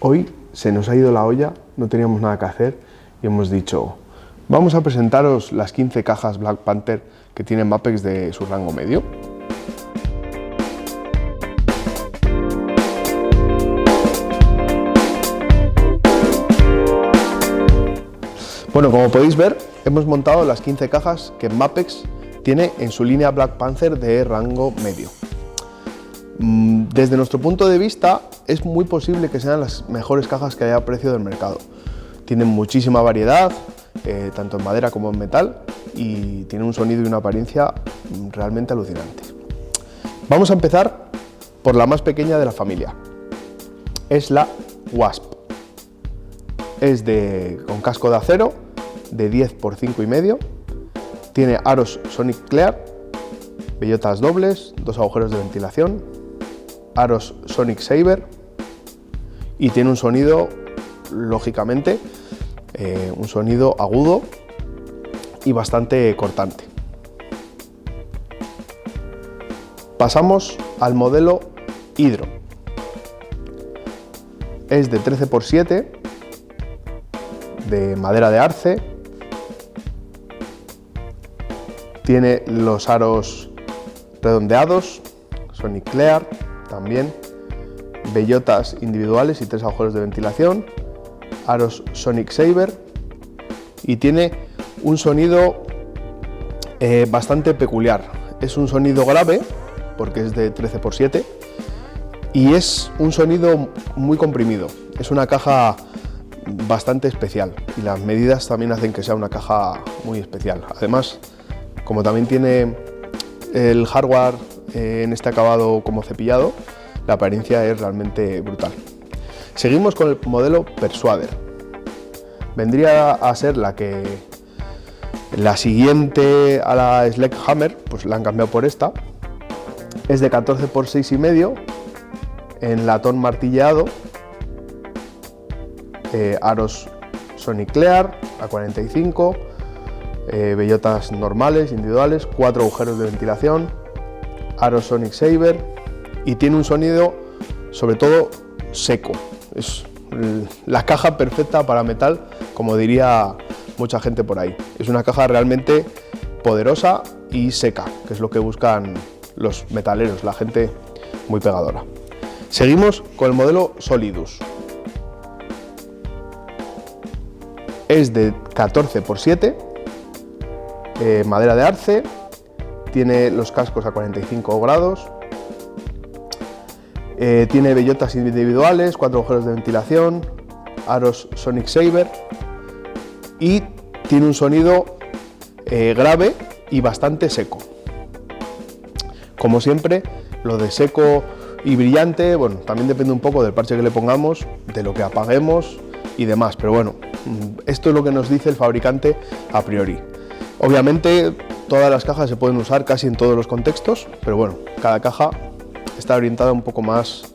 Hoy se nos ha ido la olla, no teníamos nada que hacer y hemos dicho, vamos a presentaros las 15 cajas Black Panther que tienen Mapex de su rango medio. Bueno, como podéis ver, hemos montado las 15 cajas que Mapex tiene en su línea Black Panther de rango medio. Desde nuestro punto de vista, es muy posible que sean las mejores cajas que haya a precio del mercado. Tienen muchísima variedad, tanto en madera como en metal, y tienen un sonido y una apariencia realmente alucinante. Vamos a empezar por la más pequeña de la familia. Es la Wasp. Es con casco de acero, de 10 por 5,5. Tiene aros Sonic Clear, bellotas dobles, 2 agujeros de ventilación, aros Sonic Saber, y tiene un sonido, lógicamente, un sonido agudo y bastante cortante. Pasamos al modelo Hydro. Es de 13 por 7, de madera de arce. Tiene los aros redondeados, Sonic Clear también, bellotas individuales y 3 agujeros de ventilación, aros Sonic Saber, y tiene un sonido bastante peculiar. Es un sonido grave porque es de 13 por 7 y es un sonido muy comprimido. Es una caja bastante especial y las medidas también hacen que sea una caja muy especial. Además, como también tiene el hardware en este acabado como cepillado, la apariencia es realmente brutal. Seguimos con el modelo Persuader. Vendría a ser la siguiente a la Sledgehammer, pues la han cambiado por esta. Es de 14 por 6,5 en latón martilleado, aros Sonic Clear a 45, bellotas normales, individuales, 4 agujeros de ventilación, aros Sonic Saber, y tiene un sonido sobre todo seco. Es la caja perfecta para metal, como diría mucha gente por ahí. Es una caja realmente poderosa y seca, que es lo que buscan los metaleros, la gente muy pegadora. Seguimos con el modelo Solidus. Es de 14 por 7, madera de arce, tiene los cascos a 45 grados, tiene bellotas individuales, 4 agujeros de ventilación, aros Sonic Saber, y tiene un sonido grave y bastante seco. Como siempre, lo de seco y brillante, bueno, también depende un poco del parche que le pongamos, de lo que apaguemos y demás, pero bueno, esto es lo que nos dice el fabricante a priori. Obviamente todas las cajas se pueden usar casi en todos los contextos, pero bueno, cada caja está orientada un poco más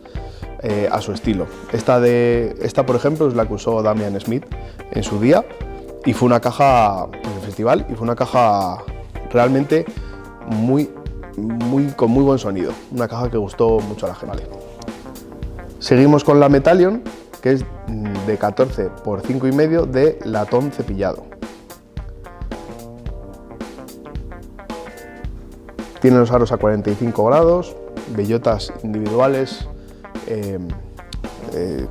a su estilo. Esta, por ejemplo, es la que usó Damian Smith en su día y fue una caja en el festival, y fue una caja realmente con muy buen sonido, una caja que gustó mucho a la gente. Seguimos con la Metallion, que es de 14 por 5,5 de latón cepillado. Tiene los aros a 45 grados, bellotas individuales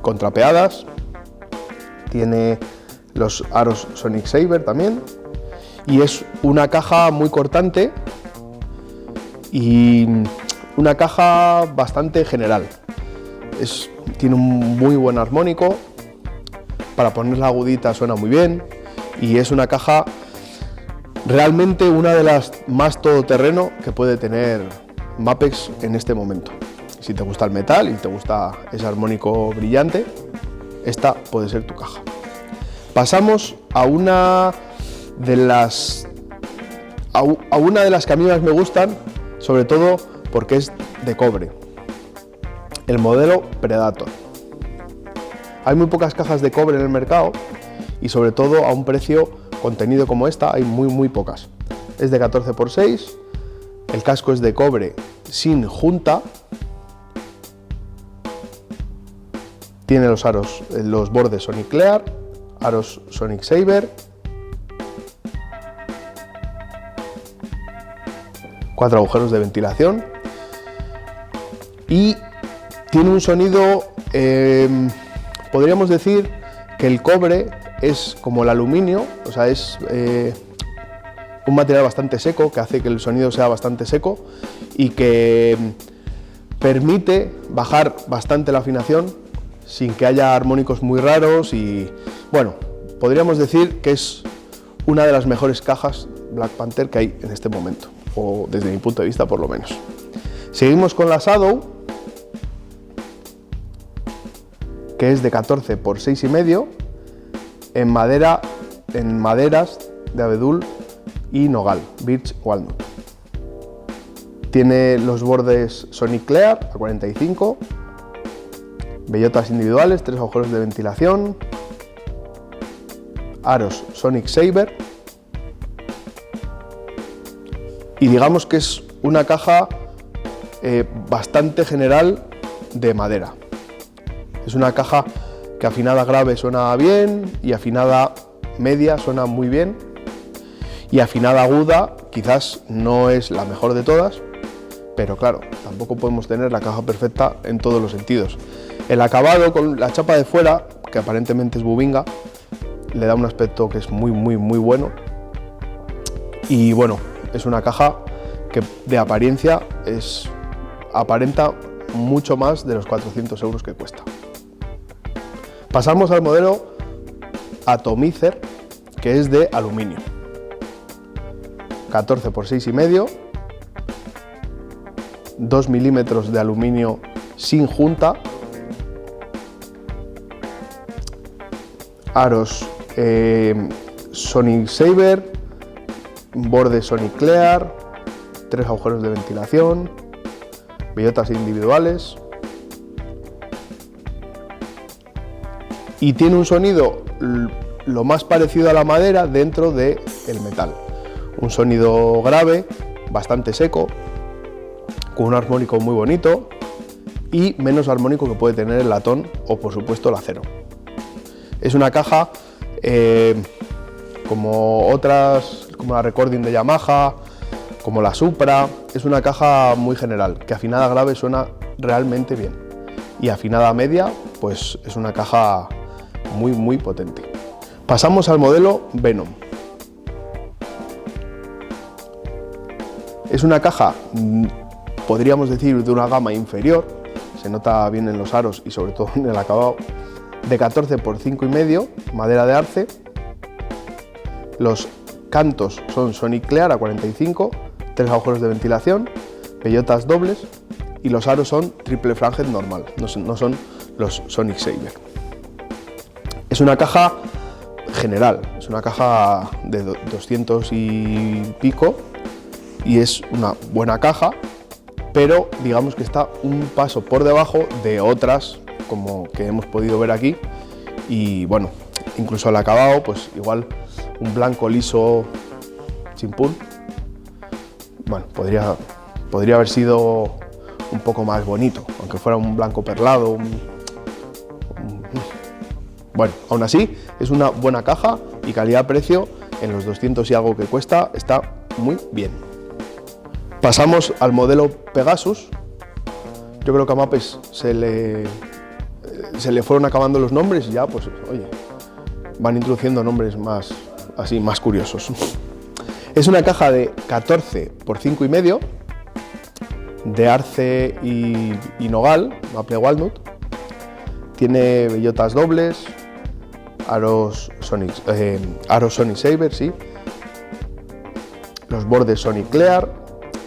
contrapeadas, tiene los aros Sonic Saber también, y es una caja muy cortante y una caja bastante general. Tiene un muy buen armónico, para poner la agudita suena muy bien, y es una caja realmente una de las más todoterreno que puede tener Mapex en este momento. Si te gusta el metal y te gusta ese armónico brillante, esta puede ser tu caja. Pasamos a una de las que a mí más me gustan, sobre todo porque es de cobre. El modelo Predator. Hay muy pocas cajas de cobre en el mercado y sobre todo a un precio contenido como esta hay muy pocas. Es de 14 por 6, el casco es de cobre sin junta, Tiene los bordes Sonic Clear, aros Sonic Saber, 4 agujeros de ventilación y tiene un sonido, podríamos decir que el cobre es como el aluminio, o sea, es un material bastante seco que hace que el sonido sea bastante seco y que permite bajar bastante la afinación sin que haya armónicos muy raros y, bueno, podríamos decir que es una de las mejores cajas Black Panther que hay en este momento, o desde mi punto de vista por lo menos. Seguimos con la Shadow, que es de 14 por 6,5 en maderas de abedul y nogal, birch walnut. Tiene los bordes Sonic Clear a 45, bellotas individuales, 3 agujeros de ventilación, aros Sonic Saber y digamos que es una caja bastante general de madera. Es una caja que afinada grave suena bien y afinada media suena muy bien y afinada aguda quizás no es la mejor de todas, pero claro, tampoco podemos tener la caja perfecta en todos los sentidos. El acabado con la chapa de fuera, que aparentemente es bubinga, le da un aspecto que es muy bueno y bueno, es una caja que de apariencia aparenta mucho más de los 400 euros que cuesta. Pasamos al modelo Atomizer, que es de aluminio, 14 por 6,5, 2 milímetros de aluminio sin junta, aros Sonic Saber, borde Sonic Clear, 3 agujeros de ventilación, bellotas individuales y tiene un sonido lo más parecido a la madera dentro del metal. Un sonido grave, bastante seco, con un armónico muy bonito y menos armónico que puede tener el latón o por supuesto el acero. Es una caja como otras, como la Recording de Yamaha, como la Supra, es una caja muy general, que afinada grave suena realmente bien y afinada media pues es una caja muy potente. Pasamos al modelo Venom. Es una caja, podríamos decir, de una gama inferior, se nota bien en los aros y sobre todo en el acabado, de 14 por 5,5, madera de arce. Los cantos son Sonic Clear a 45, 3 agujeros de ventilación, bellotas dobles y los aros son triple flange normal, no son los Sonic Saber. Es una caja general, es una caja de 200 y pico y es una buena caja, pero digamos que está un paso por debajo de otras como que hemos podido ver aquí y bueno, incluso el acabado pues igual un blanco liso chimpún, bueno, podría haber sido un poco más bonito, aunque fuera un blanco perlado, bueno, aún así es una buena caja y calidad-precio en los 200 y algo que cuesta está muy bien. Pasamos al modelo Pegasus. Yo creo que a Mapes se le fueron acabando los nombres y ya pues oye, van introduciendo nombres más curiosos. Es una caja de 14 por 5,5 de arce y nogal, maple walnut. Tiene bellotas dobles, aros Sonic Saber, sí. Los bordes Sonic Clear,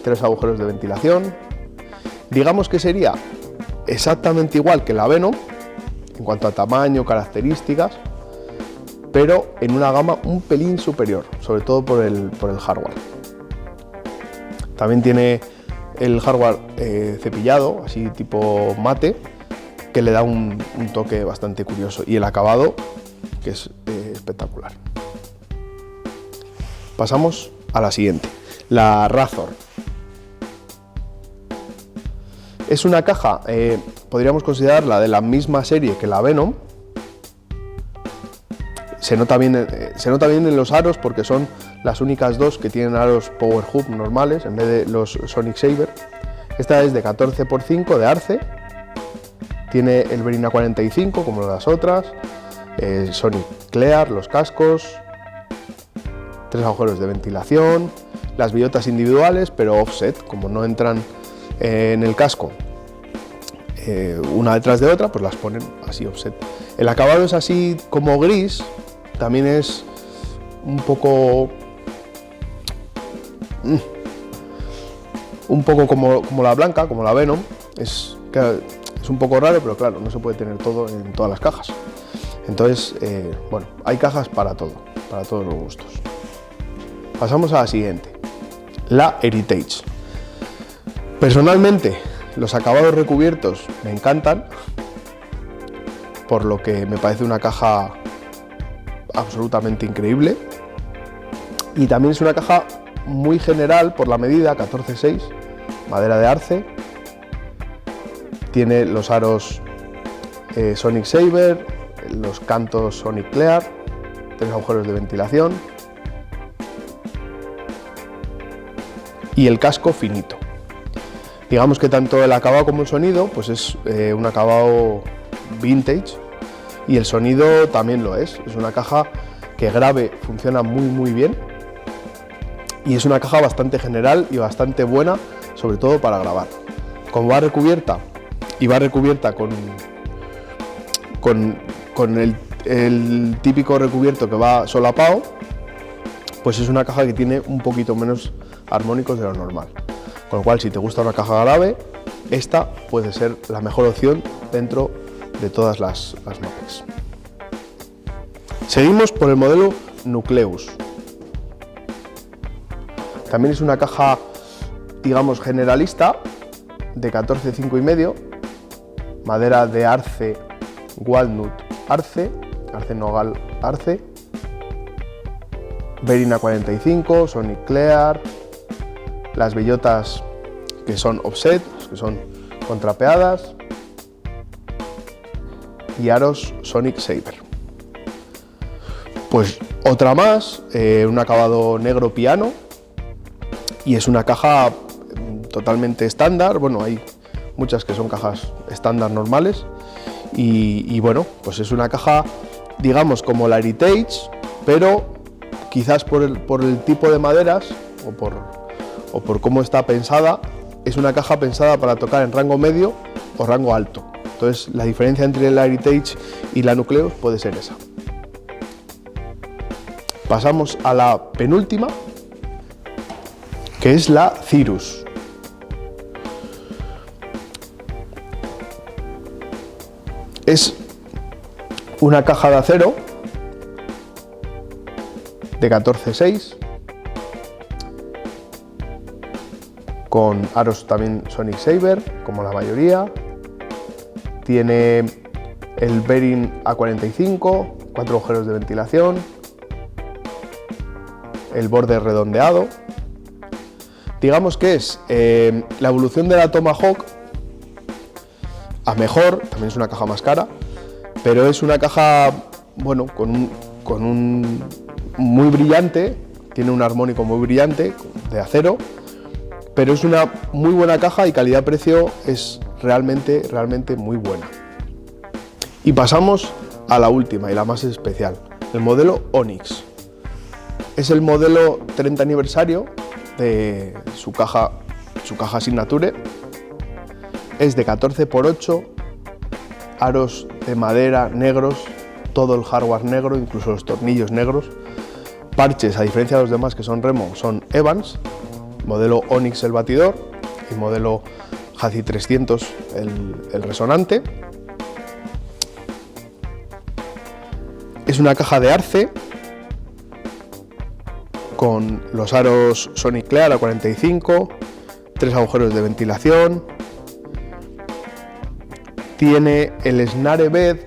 3 agujeros de ventilación. Digamos que sería exactamente igual que la Venom en cuanto a tamaño, características, pero en una gama un pelín superior, sobre todo por el hardware. También tiene el hardware cepillado, así tipo mate, que le da un toque bastante curioso, y el acabado, que es espectacular. Pasamos a la siguiente, la Razor. Es una caja, podríamos considerarla de la misma serie que la Venom. Se nota bien en los aros porque son las únicas dos que tienen aros Power Hub normales en vez de los Sonic Saber. Esta es de 14×5 de Arce, tiene el Bearing A45 como las otras, Sonic Clear, los cascos, 3 agujeros de ventilación, las bellotas individuales pero offset, como no entran en el casco una detrás de otra, pues las ponen así offset. El acabado es así como gris, también es un poco como la blanca, como la Venom. Es un poco raro, pero claro, no se puede tener todo en todas las cajas. Entonces, bueno, hay cajas para todo, para todos los gustos. Pasamos a la siguiente, la Heritage. Personalmente, los acabados recubiertos me encantan, por lo que me parece una caja absolutamente increíble. Y también es una caja muy general por la medida, 14×6, madera de arce. Tiene los aros Sonic Saber, los cantos Sonic Clear, 3 agujeros de ventilación y el casco finito. Digamos que tanto el acabado como el sonido pues es un acabado vintage, y el sonido también lo es. Es una caja que grave funciona muy bien, y es una caja bastante general y bastante buena, sobre todo para grabar. Como va recubierta, y va recubierta con el típico recubierto que va solapado, pues es una caja que tiene un poquito menos armónicos de lo normal. Con lo cual, si te gusta una caja grave, esta puede ser la mejor opción dentro de todas las Mapex. Seguimos por el modelo Nucleus. También es una caja, digamos, generalista, de 14×5,5, madera de arce, walnut arce, arce nogal arce, Bearing A45, Sonic Clear, las bellotas que son offset, que son contrapeadas, y aros Sonic Saber. Pues otra más, un acabado negro piano, y es una caja totalmente estándar. Bueno, hay muchas que son cajas estándar normales, y bueno, pues es una caja, digamos, como la Heritage, pero quizás por el tipo de maderas o por cómo está pensada, es una caja pensada para tocar en rango medio o rango alto. Entonces, la diferencia entre la Heritage y la Nucleus puede ser esa. Pasamos a la penúltima, que es la Cirrus. Es una caja de acero de 14×6, con aros también Sonic Saber, como la mayoría. Tiene el Bearing A45, 4 agujeros de ventilación, el borde redondeado. Digamos que es la evolución de la Tomahawk a mejor. También es una caja más cara, pero es una caja, bueno, con un muy brillante, tiene un armónico muy brillante de acero, pero es una muy buena caja y calidad-precio es realmente muy buena. Y pasamos a la última y la más especial, el modelo Onyx. Es el modelo 30 aniversario de su caja Signature. Es de 14×8, aros de madera negros, todo el hardware negro, incluso los tornillos negros. Parches, a diferencia de los demás que son Remo, son Evans, modelo Onyx el batidor y modelo Hazi 300 el resonante. Es una caja de arce con los aros Sonic Clear A45, 3 agujeros de ventilación. Tiene el snare bed,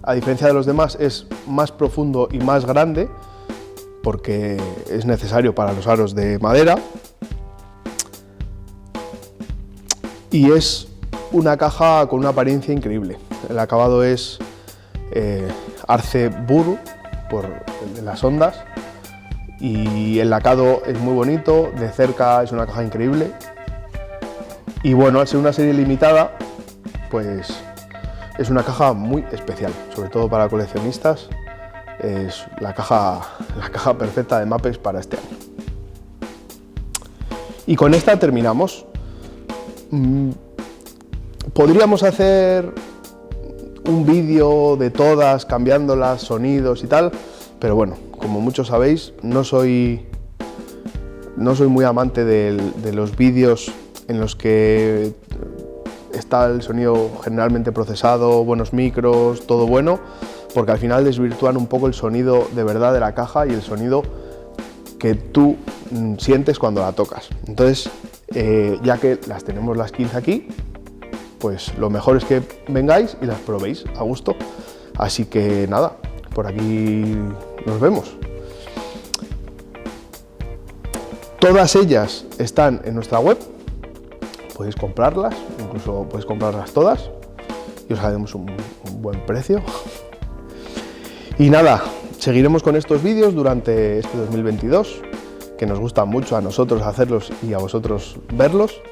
a diferencia de los demás, es más profundo y más grande, porque es necesario para los aros de madera. Y es una caja con una apariencia increíble. El acabado es arce buru por las ondas y el lacado es muy bonito, de cerca es una caja increíble. Y bueno, al ser una serie limitada, pues es una caja muy especial, sobre todo para coleccionistas. Es la caja perfecta de Mappex para este año. Y con esta terminamos. Podríamos hacer un vídeo de todas, cambiándolas, sonidos y tal, pero bueno, como muchos sabéis, no soy muy amante de los vídeos en los que está el sonido generalmente procesado, buenos micros, todo bueno, porque al final desvirtúan un poco el sonido de verdad de la caja y el sonido que tú sientes cuando la tocas. Entonces, ya que las tenemos las 15 aquí, pues lo mejor es que vengáis y las probéis a gusto. Así que nada, por aquí nos vemos. Todas ellas están en nuestra web, podéis comprarlas, incluso podéis comprarlas todas y os haremos un buen precio. Y nada, seguiremos con estos vídeos durante este 2022, que nos gusta mucho a nosotros hacerlos y a vosotros verlos.